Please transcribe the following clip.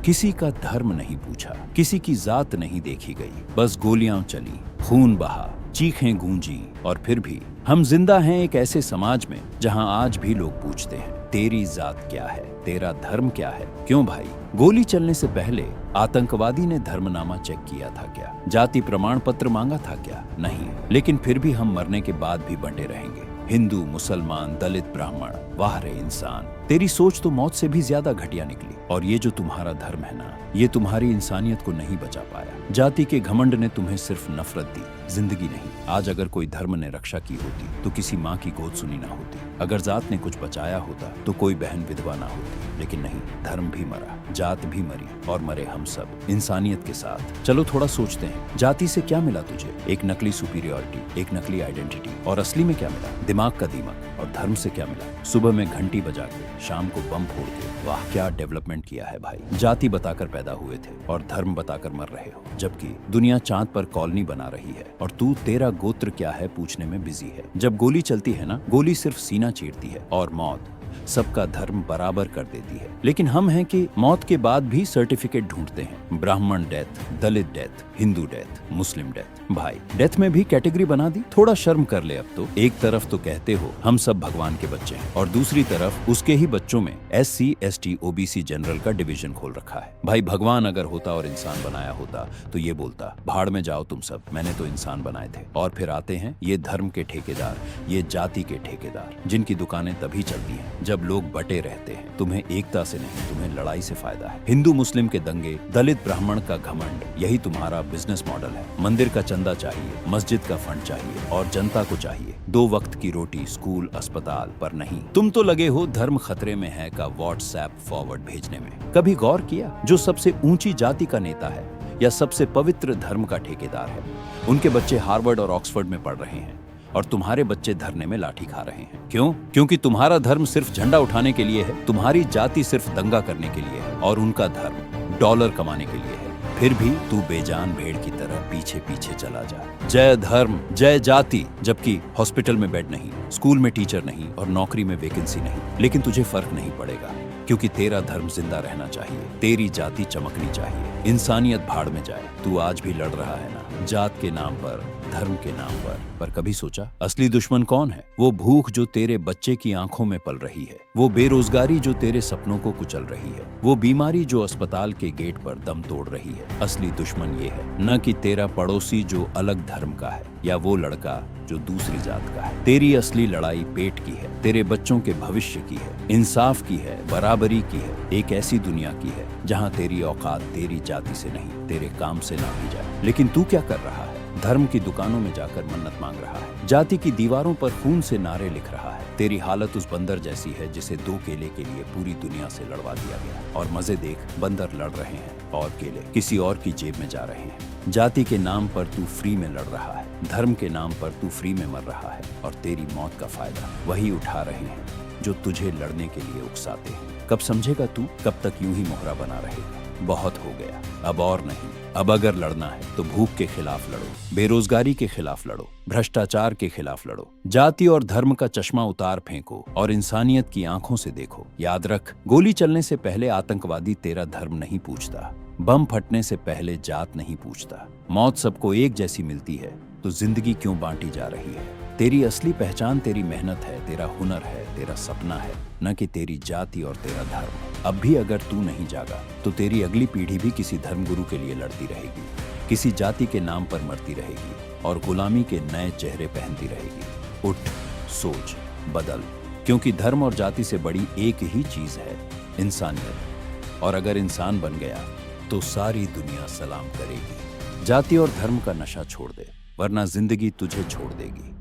किसी का धर्म नहीं पूछा, किसी की जात नहीं देखी गई, बस गोलियां चली, खून बहा, चीखें गूंजी और फिर भी हम जिंदा हैं एक ऐसे समाज में जहां आज भी लोग पूछते हैं, तेरी जात क्या है, तेरा धर्म क्या है। क्यों भाई, गोली चलने से पहले आतंकवादी ने धर्मनामा चेक किया था क्या? जाति प्रमाण पत्र मांगा था क्या? नहीं। लेकिन फिर भी हम मरने के बाद भी बंटे रहेंगे, हिंदू, मुसलमान, दलित, ब्राह्मण। वाह रे इंसान, तेरी सोच तो मौत से भी ज्यादा घटिया निकली। और ये जो तुम्हारा धर्म है ना, ये तुम्हारी इंसानियत को नहीं बचा पाया। जाति के घमंड ने तुम्हें सिर्फ नफरत दी, जिंदगी नहीं। आज अगर कोई धर्म ने रक्षा की होती तो किसी माँ की गोद सुनी ना होती। अगर जात ने कुछ बचाया होता तो कोई बहन विधवा ना होती। लेकिन नहीं, धर्म भी मरा, जात भी मरी और मरे हम सब इंसानियत के साथ। चलो थोड़ा सोचते हैं, जाति से क्या मिला तुझे? एक नकली सुपीरियरिटी, एक नकली आइडेंटिटी। और असली में क्या मिला? दिमाग का दीमक। और धर्म से क्या मिला? सुबह में घंटी बजा के, शाम को बम फोड़ के। वाह, क्या डेवलपमेंट किया है भाई। जाति बताकर पैदा हुए थे और धर्म बताकर मर रहे हो, जबकि दुनिया चांद पर कॉलोनी बना रही है और तू तेरा गोत्र क्या है पूछने में बिजी है। जब गोली चलती है ना, गोली सिर्फ सीना चीरती है और मौत सबका धर्म बराबर कर देती है। लेकिन हम हैं कि मौत के बाद भी सर्टिफिकेट ढूंढते हैं। ब्राह्मण डेथ, दलित डेथ, हिंदू डेथ, मुस्लिम डेथ। भाई, डेथ में भी कैटेगरी बना दी। थोड़ा शर्म कर ले अब तो। एक तरफ तो कहते हो हम सब भगवान के बच्चे हैं और दूसरी तरफ उसके ही बच्चों में SC, ST, OBC जनरल का डिवीजन खोल रखा है। भाई, भगवान अगर होता और इंसान बनाया होता तो ये बोलता, भाड़ में जाओ तुम सब, मैंने तो इंसान बनाए थे। और फिर आते हैं ये धर्म के ठेकेदार, ये जाति के ठेकेदार, जिनकी दुकानें तभी चलती हैं जब लोग बटे रहते हैं। तुम्हें एकता से नहीं, तुम्हें लड़ाई से फायदा है। हिंदू मुस्लिम के दंगे, दलित ब्राह्मण का घमंड, यही तुम्हारा बिजनेस मॉडल है। मंदिर का चंदा चाहिए, मस्जिद का फंड चाहिए और जनता को चाहिए 2 वक्त की रोटी, स्कूल, अस्पताल, पर नहीं। तुम तो लगे हो धर्म खतरे में है का व्हाट्सएप फॉरवर्ड भेजने में। कभी गौर किया, जो सबसे ऊंची जाति का नेता है या सबसे पवित्र धर्म का ठेकेदार है, उनके बच्चे हार्वर्ड और ऑक्सफोर्ड में पढ़ रहे हैं और तुम्हारे बच्चे धरने में लाठी खा रहे हैं। क्यों? क्योंकि तुम्हारा धर्म सिर्फ झंडा उठाने के लिए है, तुम्हारी जाति सिर्फ दंगा करने के लिए है और उनका धर्म डॉलर कमाने के लिए है। फिर भी तू बेजान भेड़ की तरह पीछे पीछे चला जा। जय धर्म, जय जाति, जबकि हॉस्पिटल में बेड नहीं, स्कूल में टीचर नहीं और नौकरी में वैकेंसी नहीं। लेकिन तुझे फर्क नहीं पड़ेगा, क्योंकि तेरा धर्म जिंदा रहना चाहिए, तेरी जाति चमकनी चाहिए, इंसानियत भाड़ में जाए। तू आज भी लड़ रहा है ना, जात के नाम पर, धर्म के नाम पर कभी सोचा असली दुश्मन कौन है? वो भूख जो तेरे बच्चे की आंखों में पल रही है, वो बेरोजगारी जो तेरे सपनों को कुचल रही है, वो बीमारी जो अस्पताल के गेट पर दम तोड़ रही है। असली दुश्मन ये है, न कि तेरा पड़ोसी जो अलग धर्म का है या वो लड़का जो दूसरी जात का है। तेरी असली लड़ाई पेट की है, तेरे बच्चों के भविष्य की है, इंसाफ की है, बराबरी की है, एक ऐसी दुनिया की है जहाँ तेरी औकात तेरी जाति से नहीं, तेरे काम से नापी जाए। लेकिन तू क्या कर रहा है? धर्म की दुकानों में जाकर मन्नत मांग रहा है, जाति की दीवारों पर खून से नारे लिख रहा है। तेरी हालत उस बंदर जैसी है जिसे 2 केले के लिए पूरी दुनिया से लड़वा दिया गया। और मजे देख, बंदर लड़ रहे हैं और केले किसी और की जेब में जा रहे हैं। जाति के नाम पर तू फ्री में लड़ रहा है, धर्म के नाम पर तू फ्री में मर रहा है और तेरी मौत का फायदा वही उठा रहे हैं जो तुझे लड़ने के लिए उकसाते हैं। कब समझेगा तू? कब तक यूं ही मोहरा बना रहेगा? बहुत हो गया, अब और नहीं। अब अगर लड़ना है तो भूख के खिलाफ लड़ो, बेरोजगारी के खिलाफ लड़ो, भ्रष्टाचार के खिलाफ लड़ो, जाति और धर्म का चश्मा उतार फेंको और इंसानियत की आंखों से देखो। याद रख, गोली चलने से पहले आतंकवादी तेरा धर्म नहीं पूछता, बम फटने से पहले जात नहीं पूछता। मौत सबको एक जैसी मिलती है तो जिंदगी क्यों बांटी जा रही है? तेरी असली पहचान तेरी मेहनत है, तेरा हुनर है, तेरा सपना है, न कि तेरी जाति और तेरा धर्म। अब भी अगर तू नहीं जागा तो तेरी अगली पीढ़ी भी किसी धर्मगुरु के लिए लड़ती रहेगी, किसी जाति के नाम पर मरती रहेगी और गुलामी के नए चेहरे पहनती रहेगी। उठ, सोच, बदल, क्योंकि धर्म और जाति से बड़ी एक ही चीज है, इंसानियत। और अगर इंसान बन गया तो सारी दुनिया सलाम करेगी। जाति और धर्म का नशा छोड़ दे, वरना जिंदगी तुझे छोड़ देगी।